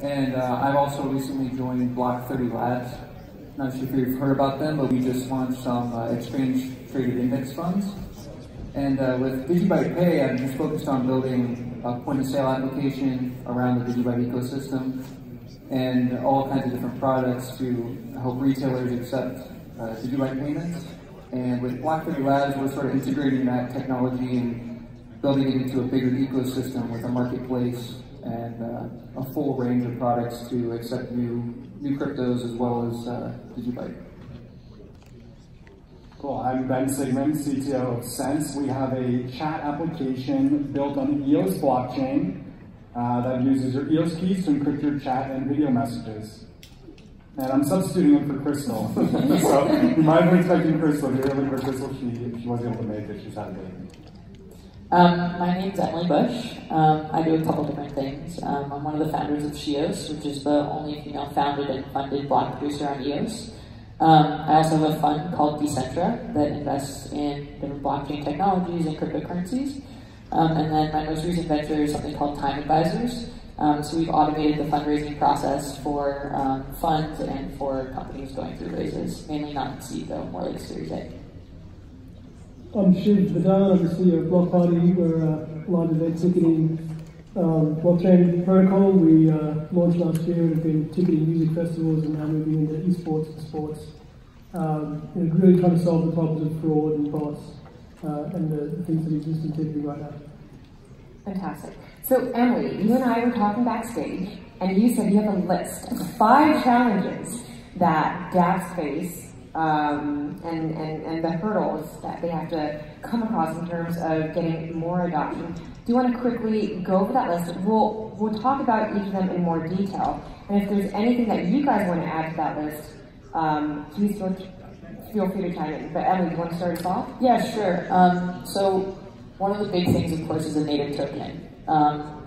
And I've also recently joined Block 30 Labs. Not sure if you've heard about them, but we just launched some exchange-traded index funds. And with DigiByte Pay, I'm just focused on building a point-of-sale application around the DigiByte ecosystem and all kinds of different products to help retailers accept DigiByte payments. And with Block 30 Labs, we're sort of integrating that technology and building it into a bigger ecosystem with a marketplace and a full range of products to accept new cryptos as well as DigiByte. Cool, I'm Ben Sigman, CTO of Sense. We have a chat application built on the EOS blockchain that uses your EOS keys to encrypt your chat and video messages. And I'm substituting it for Crystal. So you might have been expecting Crystal. If you're looking for Crystal, she wasn't able to make it. She's had a baby. My name's Emily Bush. I do a couple different things. I'm one of the founders of Shios, which is the only female founded and funded block producer on EOS. I also have a fund called Decentra that invests in different blockchain technologies and cryptocurrencies. And then my most recent venture is something called Time Advisors. So we've automated the fundraising process for funds and for companies going through raises, mainly not in seed though, more like Series A. I'm Shiv Madan, I'm the CEO of Blockparty. We're a live event ticketing blockchain protocol. We launched last year and have been ticketing music festivals and now moving into esports and sports. Really trying to solve the problems of fraud and bots and the things that exist in ticketing right now. Fantastic. So Emily, you and I were talking backstage and you said you have a list of 5 challenges that DAPPS face and the hurdles that they have to come across in terms of getting more adoption. Do you want to quickly go over that list? We'll talk about each of them in more detail. And if there's anything that you guys want to add to that list, please feel free to chime in. But Emily, do you want to start us off? Yeah, sure. So one of the big things, of course, is a native token.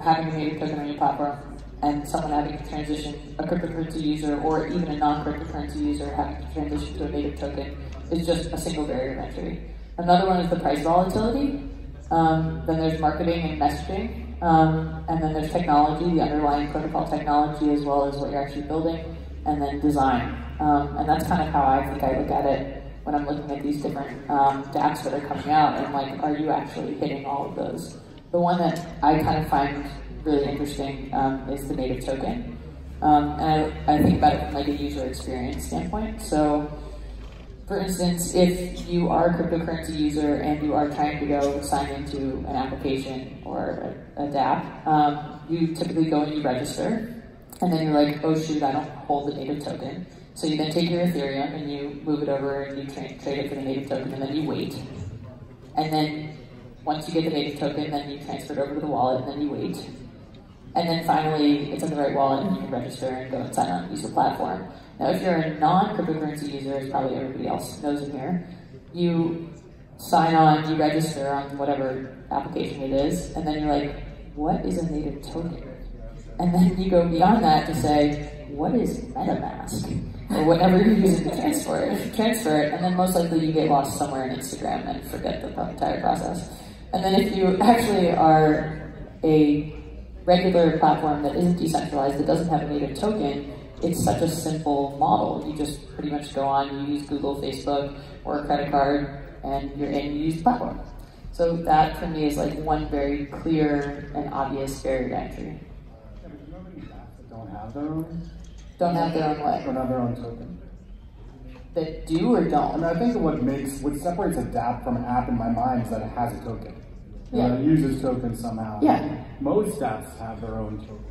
Having a native token on your platform and someone having to transition a cryptocurrency user or even a non-cryptocurrency user having to transition to a native token is just a single barrier of entry. Another one is the price volatility. Then there's marketing and messaging. And then there's technology, the underlying protocol technology, as well as what you're actually building, and then design. And that's kind of how I think I look at it when I'm looking at these different dApps that are coming out, and like, are you actually hitting all of those? The one that I kind of find really interesting is the native token. And I think about it from like a user experience standpoint. So, for instance, if you are a cryptocurrency user and you are trying to go sign into an application or a dApp, you typically go and you register, and then you're like, oh shoot, I don't hold the native token. So you then take your Ethereum and you move it over and you trade it for the native token, and then you wait. And then once you get the native token, then you transfer it over to the wallet, and then you wait. And then finally, it's in the right wallet, and you can register and go and sign on and use the platform. Now, if you're a non-cryptocurrency user, as probably everybody else knows in here, you sign on, you register on whatever application it is, and then you're like, what is a native token? And then you go beyond that to say, what is MetaMask? Or whatever you're using to transfer it, and then most likely you get lost somewhere in Instagram and forget the entire process. And then if you actually are a regular platform that isn't decentralized, that doesn't have a native token, it's such a simple model. You just pretty much go on, you use Google, Facebook, or a credit card, and you're in, you use the platform. So that, for me, is like one very clear and obvious barrier to entry. Yeah, but do you know any apps that don't have their own? Don't have their own what? Don't have their own token. That do or don't? I mean, I think that what separates a dApp from an app in my mind is that it has a token. Yeah. It uses tokens somehow. Yeah. Most dApps have their own token.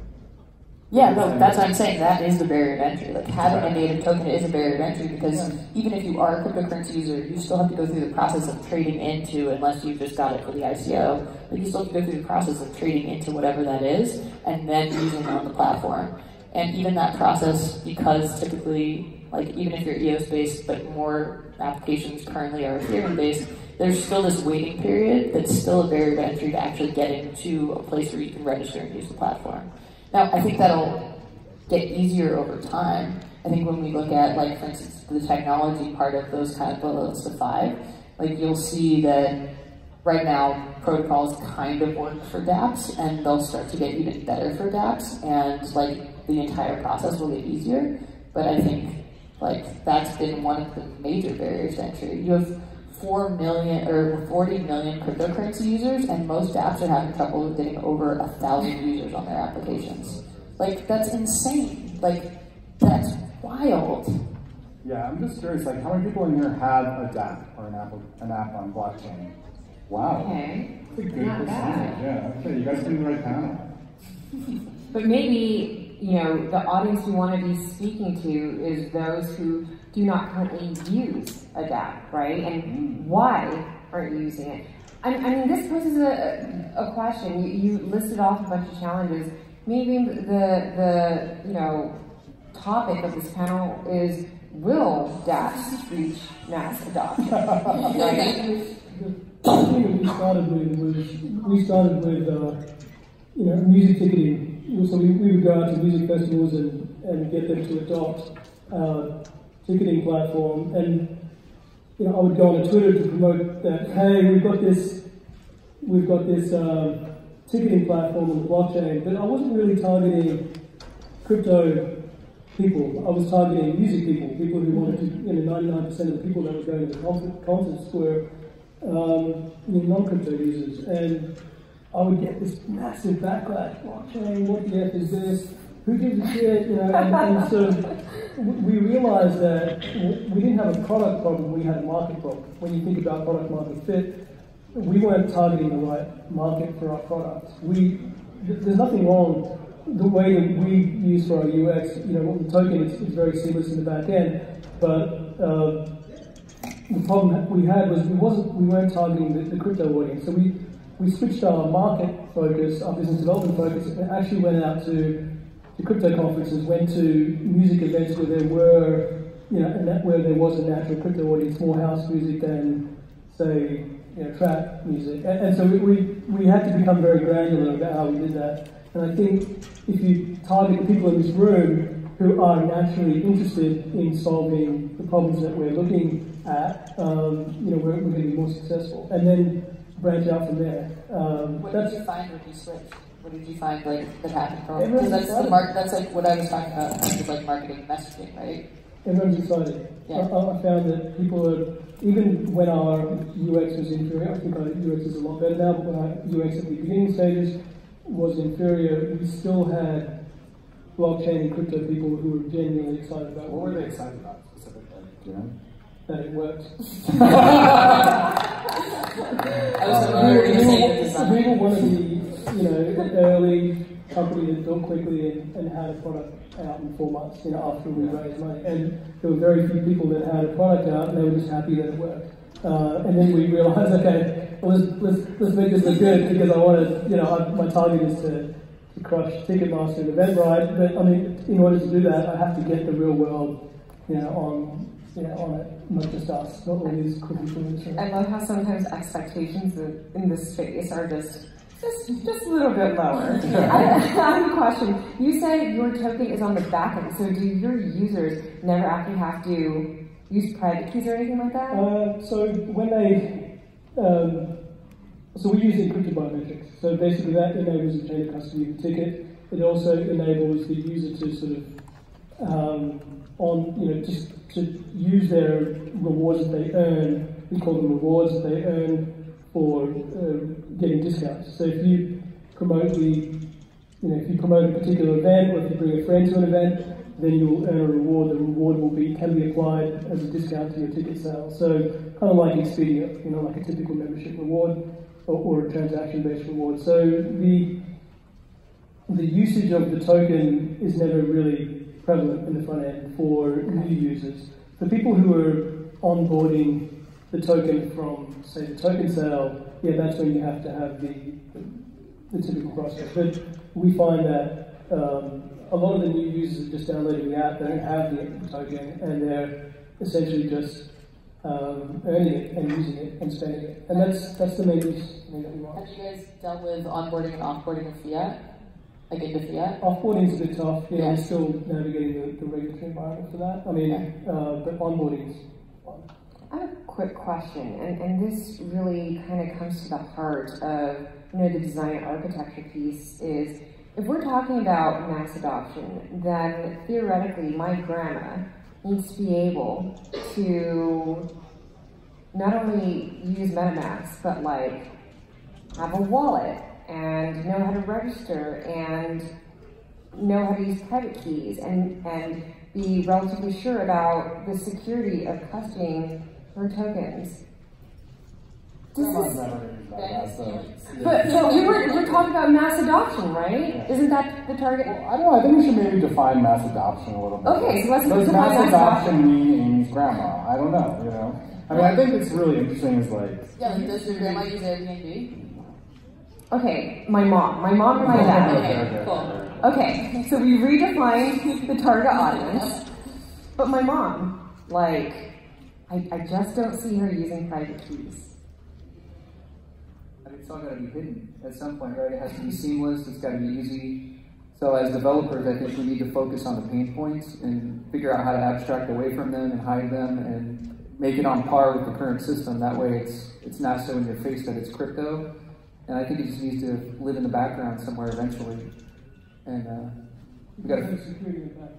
Yeah, no, that's what I'm saying. That is the barrier to entry. Like, having a native token is a barrier to entry because even if you are a cryptocurrency user, you still have to go through the process of trading into, unless you just got it for the ICO, but you still have to go through the process of trading into whatever that is and then using it on the platform. And even that process, because typically, like, even if you're EOS-based, but more applications currently are Ethereum-based, there's still this waiting period that's still a barrier to entry to actually getting to a place where you can register and use the platform. Now, I think that'll get easier over time. I think when we look at, like, for instance, the technology part of those kind of bullets, the 5, like, you'll see that right now, protocols kind of work for dApps, and they'll start to get even better for dApps, and like the entire process will get easier. But I think like that's been one of the major barriers to entry. You have 4 million or 40 million cryptocurrency users, and most dApps are having trouble getting over 1,000 users on their applications. Like, that's insane. Like, that's wild. Yeah, I'm just curious, like, how many people in here have a DApp or an app on blockchain? Wow. Okay. That's a good percentage. Yeah, okay, you guys do the right panel. But maybe, you know, the audience we want to be speaking to is those who do not currently use a DApp, right? And why aren't you using it? I mean, this poses a question. You listed off a bunch of challenges. Maybe the you know, topic of this panel is, will dApps reach mass adoption? Right? The thing we started with you know, music ticketing. So we would go out to music festivals and get them to adopt our ticketing platform, and you know, I would go on Twitter to promote that, hey, we've got this ticketing platform on the blockchain, but I wasn't really targeting crypto people. I was targeting music people who wanted to, you know, 99% of the people that were going to the concerts were non-crypto users, and I would get this massive backlash. Blockchain, what the F is this? Who gives a shit? You know, and so we realized that we didn't have a product problem, we had a market problem. When you think about product market fit, we weren't targeting the right market for our product. There's nothing wrong the way that we use for our UX. You know, the token is very seamless in the back end, but the problem that we had was we weren't targeting the crypto audience. So we switched our market focus, our business development focus, and actually went out to crypto conferences, went to music events where there were, you know, where there was a natural crypto audience, more house music than, say, you know, trap music. And so we had to become very granular about how we did that. And I think if you target the people in this room who are naturally interested in solving the problems that we're looking at, you know, we're going to be more successful. And then branch out from there. What did you find when you switched? What did you find like that happened from? Because that's like what I was talking about, kind of like marketing messaging, right? Everyone's excited. Yeah. I found that people are, even when our UX was inferior, I think our UX is a lot better now, but when our UX at the beginning stages was inferior, we still had blockchain and crypto people who were genuinely excited about. What were they excited about specifically? Do you know? That it worked. We were one of the, you know, early company that built quickly and had a product out in 4 months, you know, after we raised money. And there were very few people that had a product out, and they were just happy that it worked. And then we realized, okay, well, let's make this look good, because I wanted, you know, my target is to crush Ticketmaster and Eventbrite. But I mean, in order to do that, I have to get the real world, you know, on it, not just us, not all these cool people. I love how sometimes expectations in this space are just a little bit lower. I have a question. You said your token is on the back end, so do your users never actually have to use private keys or anything like that? So when they, so we use encrypted biometrics. So basically that enables the chain of custody of the ticket. It also enables the user to sort of, just to use their rewards that they earn. We call them rewards that they earn for getting discounts. So if you promote if you promote a particular event, or if you bring a friend to an event, then you'll earn a reward. The reward can be applied as a discount to your ticket sales. So kind of like Expedia, you know, like a typical membership reward or a transaction-based reward. So the usage of the token is never really prevalent in the front end for new users. For people who are onboarding the token from, say, the token sale, yeah, that's when you have to have the typical process. But we find that a lot of the new users are just downloading the app, they don't have the token, and they're essentially just earning it and using it and spending it. And that's the main thing that we want. Have you guys dealt with onboarding and offboarding of fiat? Like into fiat? Offboarding is a bit tough. You know, we're still navigating the regulatory environment for that. I mean, but onboarding is fun. I have a quick question, and this really kind of comes to the heart of the design architecture piece is, if we're talking about mass adoption, then theoretically my grandma needs to be able to not only use MetaMask, but like have a wallet and know how to register and know how to use private keys and be relatively sure about the security of custodying her tokens. But we're talking about mass adoption, right? Yeah. Isn't that the target? Well, I don't know. I think we should maybe define mass adoption a little bit. Okay, so let's does mass adoption mean Amy's grandma? I don't know. I mean, I think it's really interesting. Is like, does your grandma use Airbnb? Okay, my mom and my dad. Okay, cool. Okay, so we redefined the target audience, but my mom, like, I just don't see her using private keys. It's all got to be hidden at some point, right? It has to be seamless, it's got to be easy. So as developers, I think we need to focus on the pain points and figure out how to abstract away from them and hide them and make it on par with the current system. That way it's not so in your face that it's crypto. And I think it just needs to live in the background somewhere eventually. And we got to security impact.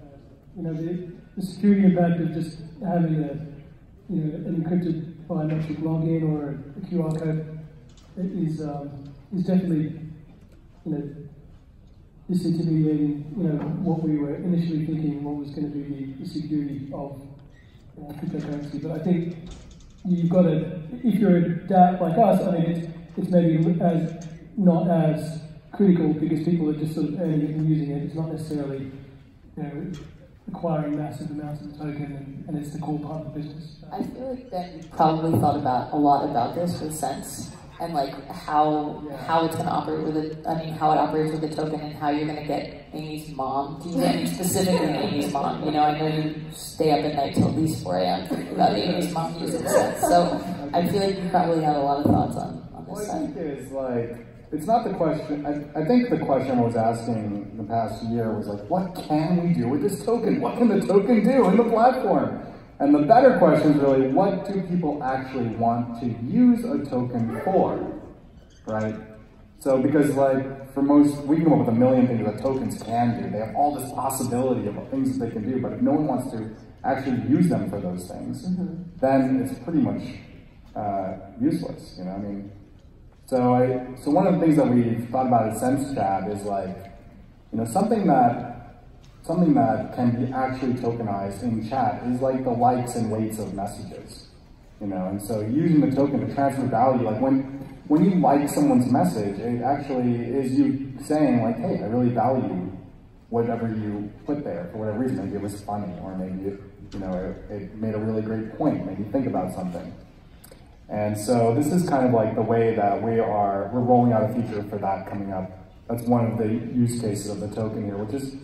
The security impact of just having an encrypted biometric login or a QR code is definitely disintermediating what we were initially thinking what was going to be the security of cryptocurrency. But I think you've got to, if you're a DApp like us, I mean it's maybe not as critical because people are just sort of earning it and using it. It's not necessarily acquiring massive amounts of the token, and it's the core part of the business. I feel like that you probably thought about a lot about this with Sense and like how it's going to operate with it. I mean, how it operates with the token and how you're going to get Amy's mom. Do you get specifically Amy's mom? I know you stay up at night till at least 4 a.m. thinking about Amy's mom using Sense. So I feel like you probably have a lot of thoughts on this side. I think is like, it's not the question. I think the question I was asking in the past year was like, what can we do with this token? What can the token do in the platform? And the better question is really, what do people actually want to use a token for, right? So because like, for most, we can come up with a million things that tokens can do. They have all this possibility of things that they can do, but if no one wants to actually use them for those things, then it's pretty much useless, I mean, so one of the things that we've thought about at Sense Chat is like, something that can be actually tokenized in chat is like the likes and weights of messages, and so using the token to transfer value, like when you like someone's message, it actually is you saying like, hey, I really value whatever you put there for whatever reason. Maybe it was funny, or maybe it made a really great point, made you think about something. And so this is kind of like the way that we're rolling out a feature for that coming up. That's one of the use cases of the token here, which is,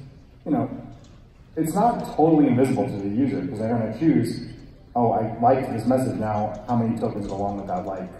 it's not totally invisible to the user because they're going to choose, oh, I liked this message, now how many tokens go along with that like?